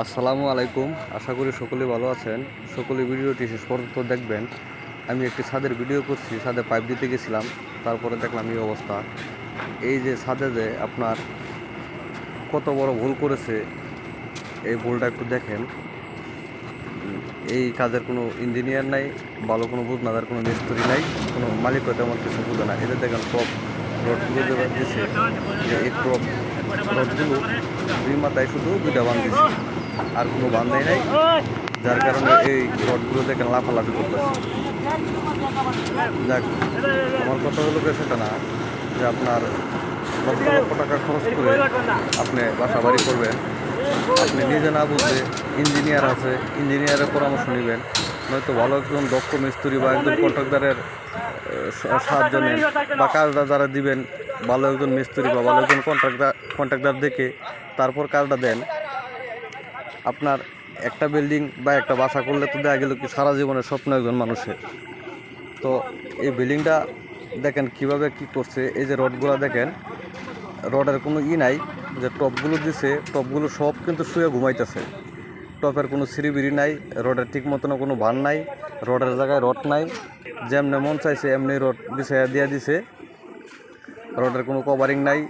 আসসালামু আলাইকুম। আশা করি সকলেই ভালো আছেন। সকলে ভিডিওটি শেষ পর্যন্ত দেখবেন। আমি একটি ছাদের ভিডিও করছি, ছাদে পাইপ দিতে গেছিলাম, তারপরে দেখলাম এই অবস্থা। এই যে ছাদে যে আপনার কত বড় ভুল করেছে, এই ভুলটা একটু দেখেন। এই কাজের কোনো ইঞ্জিনিয়ার নাই, ভালো কোনো বুঝনাদার কোনো মিস্ত্রি নাই, কোনো মালিকও তেমন কিছু বুঝে না। এদের দেখেন টপ রডগুলো যে দিচ্ছে, যে এই টপ রডগুলো দুই মাথায় শুধু দুইটা বান দিচ্ছে, আর কোনো বান দেয় নাই, যার কারণে এই রডগুলো দেখেন লাফালাফি করতেছে। যাক, আমার কথা হলো সেটা না যে আপনার লক্ষ লক্ষ টাকা খরচ করে আপনি বাসা বাড়ি করবেন, আপনি নিজে না বুঝে ইঞ্জিনিয়ার আছে, ইঞ্জিনিয়ারের পরামর্শ নেবেন, নয়তো ভালো একজন দক্ষ মিস্ত্রি বা একজন কন্ট্রাক্টারের সাহায্য নেন, বা কাজটা যারা দিবেন ভালো একজন মিস্ত্রি বা ভালো একজন কন্ট্রাক্টার দেখে তারপর কাজটা দেন। আপনার একটা বিল্ডিং বা একটা বাসা করলে তো দেখা গেল কি সারা জীবনের স্বপ্ন একজন মানুষের। তো এই বিল্ডিংটা দেখেন কিভাবে কি করছে। এই যে রডগুলো দেখেন, রডের কোনো নাই, যে টপগুলো দিছে, টপগুলো সব কিন্তু শুয়ে ঘুমাইতেছে। টপের কোনো সিঁড়িবিড়ি নাই, রডের ঠিক মতন কোনো ভান নাই, রডের জায়গায় রড নাই, যেমনি মন চাইছে এমনি রড বিছাইয়া দিয়ে দিছে। রডের কোনো কভারিং নাই,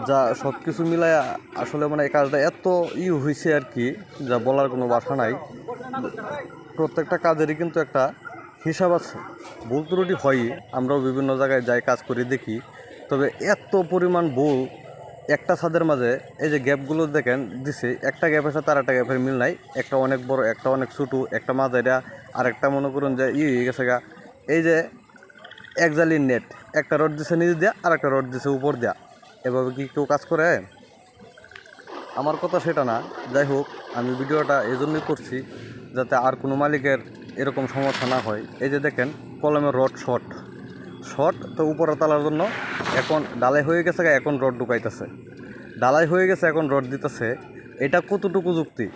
যা সব কিছু মিলায় আসলে মানে এই কাজটা এত হয়েছে আর কি, যা বলার কোনো ভাষা নাই। প্রত্যেকটা কাজেরই কিন্তু একটা হিসাব আছে, ভুল ত্রুটি হয়ই, আমরাও বিভিন্ন জায়গায় যাই কাজ করি দেখি। তবে এত পরিমাণ ভুল একটা ছাদের মাঝে, এই যে গ্যাপগুলো দেখেন দিছে, একটা গ্যাপের সাথে আর একটা গ্যাপের মিল নাই, একটা অনেক বড়, একটা অনেক ছোটো, একটা মাঝারিয়া, আর একটা মনে করুন যে হয়ে গেছে গা। এই যে এক জালির নেট, একটা রড দিছে নিচ দেয়া আর একটা রড দিছে উপর দেয়া, এভাবে কি কেউ কাজ করে? আমার কথা সেটা না। যাই হোক, আমি ভিডিওটা এই জন্যই করছি যাতে আর কোনো মালিকের এরকম সমস্যা না হয়। এই যে দেখেন কলমের রড শর্ট তো উপরে তালার জন্য এখন ডালাই হয়ে গেছে, এখন রড ঢুকাইতেছে, ডালাই হয়ে গেছে এখন রড দিতেছে। এটা কতটুকু যুক্তি?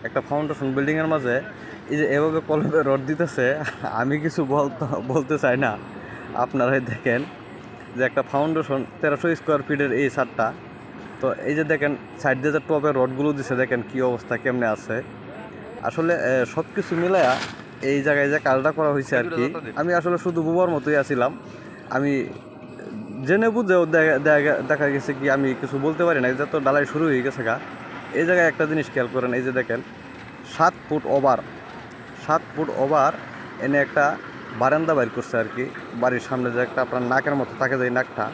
একটা ফাউন্ডেশন বিল্ডিংয়ের মাঝে এই যে এভাবে কলমের রড দিতেছে, আমি কিছু বলতে চাই না। আপনারাই দেখেন যে একটা ফাউন্ডেশন 1300 স্কোয়ার ফিটের এই ছাদটা, তো এই যে দেখেন সাইড দিয়ে যে টপের রডগুলো দিছে, দেখেন কি অবস্থা, কেমনে আছে। আসলে সব কিছু মিলায়া এই জায়গায় যে কাজটা করা হয়েছে আর কি, আমি আসলে শুধু বুবার মতোই আছিলাম। আমি জেনে বুঝেও দেখা গেছে কি আমি কিছু বলতে পারি না, যে তো ডালাই শুরু হয়ে গেছে গা। এই জায়গায় একটা জিনিস খেয়াল করেন, এই যে দেখেন 7 ফুট ওভার এনে একটা বারান্দা বাইর করছে আর কি, বাড়ির সামনে যে একটা আপনার নাকের মতো থাকে যে নাকটা,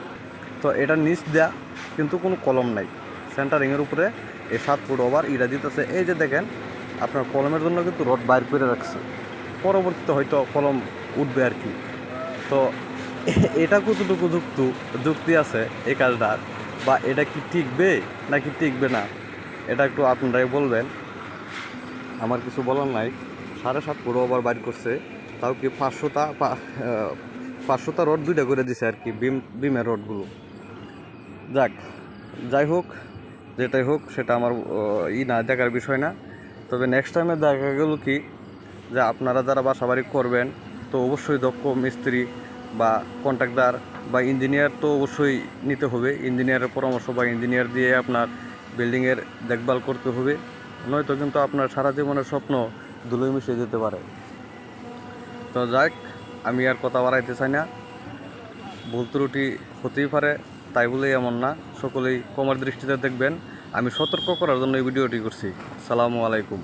তো এটা নিচ দেয়া, কিন্তু কোনো কলম নাই। সেন্টারিংয়ের উপরে এই 7 ফুট ওভার ইটা দিতেছে। এই যে দেখেন আপনার কলমের জন্য কিন্তু রড বাইর করে রাখছে, পরবর্তীতে হয়তো কলম উঠবে আর কি। তো এটা কতটুকু যুক্তি আছে এই কাজটার, বা এটা কি টিকবে নাকি টিকবে না, এটা একটু আপনারাই বলবেন। আমার কিছু বলার নাই। 7.5 ফুট ওভার বাইর করছে, তাও কি 500টা রড দুইটা করে দিছে আর কি, বিমের রডগুলো। যাই হোক, যেটাই হোক সেটা আমার না দেখার বিষয় না। তবে নেক্সট টাইমে দেখা গেল কি, যে আপনারা যারা বাসাবাড়ি করবেন তো অবশ্যই দক্ষ মিস্ত্রি বা কন্ট্রাক্টর বা ইঞ্জিনিয়ার তো অবশ্যই নিতে হবে। ইঞ্জিনিয়ারের পরামর্শ বা ইঞ্জিনিয়ার দিয়ে আপনার বিল্ডিংয়ের দেখভাল করতে হবে, নয়তো কিন্তু আপনার সারা জীবনের স্বপ্ন ধুলোয় মিশে যেতে পারে। তো যাক, আমি আর কথা বাড়াইতে চাই না। ভুল ত্রুটি হতেই পারে, তাই বলেই এমন না। সকলেই ক্ষমার দৃষ্টিতে দেখবেন। আমি সতর্ক করার জন্য এই ভিডিওটি করছি। আসসালামু আলাইকুম।